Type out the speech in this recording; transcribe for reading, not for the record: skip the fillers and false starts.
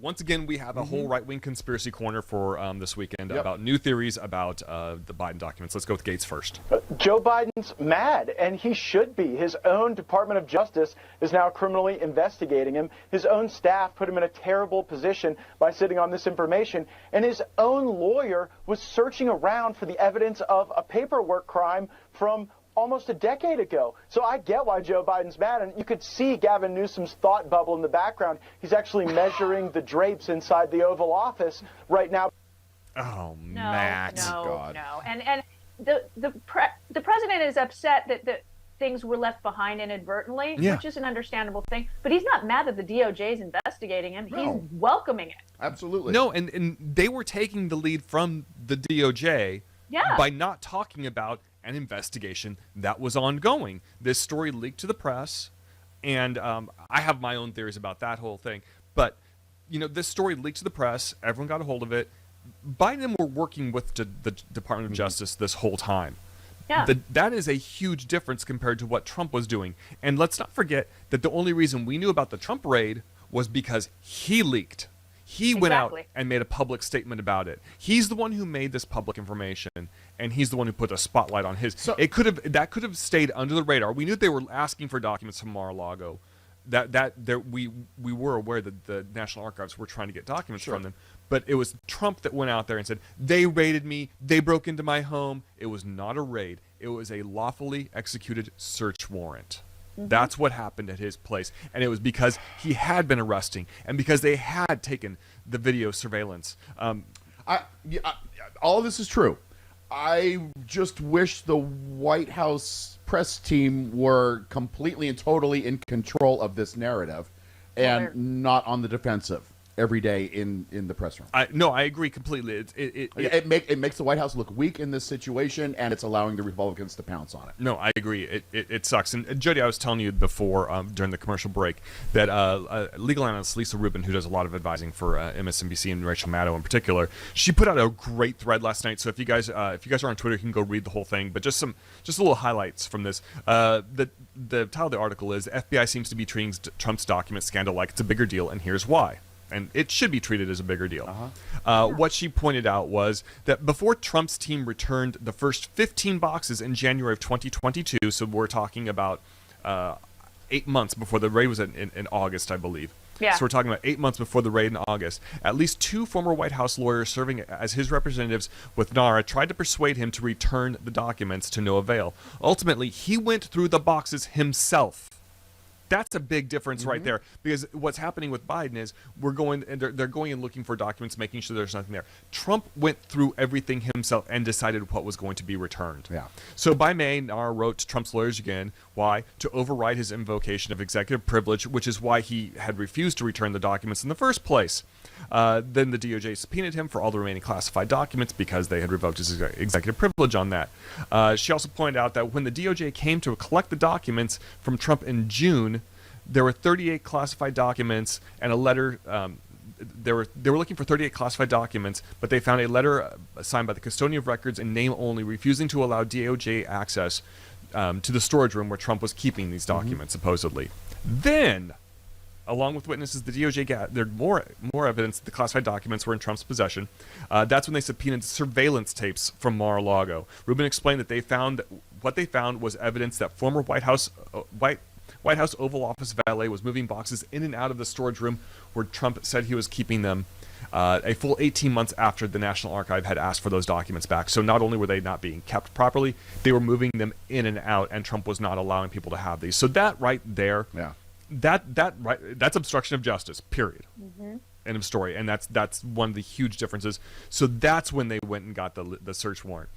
once again, we have a whole right-wing conspiracy corner for this weekend about new theories about the Biden documents. Let's go with Gates first. Joe Biden's mad, and he should be. His own Department of Justice is now criminally investigating him. His own staff put him in a terrible position by sitting on this information, and his own lawyer was searching around for the evidence of a paperwork crime from almost a decade ago. So I get why Joe Biden's mad, and you could see Gavin Newsom's thought bubble in the background. He's actually measuring the drapes inside the Oval Office right now. Oh, Matt. No. And the president is upset that things were left behind inadvertently, which is an understandable thing. But he's not mad that the DOJ is investigating him. No. He's welcoming it. Absolutely. No, and they were taking the lead from the DOJ by not talking about an investigation that was ongoing. This story leaked to the press, and I have my own theories about that whole thing. But, this story leaked to the press. Everyone got a hold of it. Biden and them were working with the Department of Justice this whole time. Yeah. That is a huge difference compared to what Trump was doing. And let's not forget that the only reason we knew about the Trump raid was because he leaked. He went out and made a public statement about it. He's the one who made this public information, and he's the one who put a spotlight on his. So that could have stayed under the radar. We knew they were asking for documents from Mar-a-Lago. We were aware that the National Archives were trying to get documents from them, but it was Trump that went out there and said, they raided me, they broke into my home. It was not a raid. It was a lawfully executed search warrant. That's what happened at his place, and it was because he had been arresting and because they had taken the video surveillance. All of this is true. I just wish the White House press team were completely and totally in control of this narrative and not on the defensive every day in the press room. I agree completely. It makes the White House look weak in this situation, and it's allowing the Republicans to pounce on it. No, I agree. It sucks. And Jody, I was telling you before during the commercial break that legal analyst Lisa Rubin, who does a lot of advising for MSNBC and Rachel Maddow in particular, she put out a great thread last night. So if you guys are on Twitter, you can go read the whole thing. But just a little highlights from this. The title of the article is "FBI seems to be treating Trump's document scandal like it's a bigger deal, and here's why." And it should be treated as a bigger deal. What she pointed out was that before Trump's team returned the first 15 boxes in January of 2022, so we're talking about 8 months before the raid was in August, I believe. Yeah. So we're talking about 8 months before the raid in August. At least 2 former White House lawyers serving as his representatives with NARA tried to persuade him to return the documents to no avail. Ultimately, he went through the boxes himself. That's a big difference right there, because what's happening with Biden is they're going and looking for documents, making sure there's nothing there. Trump went through everything himself and decided what was going to be returned. Yeah. So by May, NARA wrote to Trump's lawyers again. Why? To override his invocation of executive privilege, which is why he had refused to return the documents in the first place. Then the DOJ subpoenaed him for all the remaining classified documents because they had revoked his executive privilege on that. She also pointed out that when the DOJ came to collect the documents from Trump in June, there were 38 classified documents and a letter. They were looking for 38 classified documents, but they found a letter signed by the custodian of records in name only, refusing to allow DOJ access to the storage room where Trump was keeping these documents, supposedly. Then, along with witnesses, the DOJ gathered more evidence that the classified documents were in Trump's possession. That's when they subpoenaed surveillance tapes from Mar-a-Lago. Rubin explained that what they found was evidence that former White House Oval Office valet was moving boxes in and out of the storage room where Trump said he was keeping them a full 18 months after the National Archive had asked for those documents back. So not only were they not being kept properly, they were moving them in and out, and Trump was not allowing people to have these. So that right there, that's obstruction of justice, period. End of story. And that's one of the huge differences. So that's when they went and got the search warrant.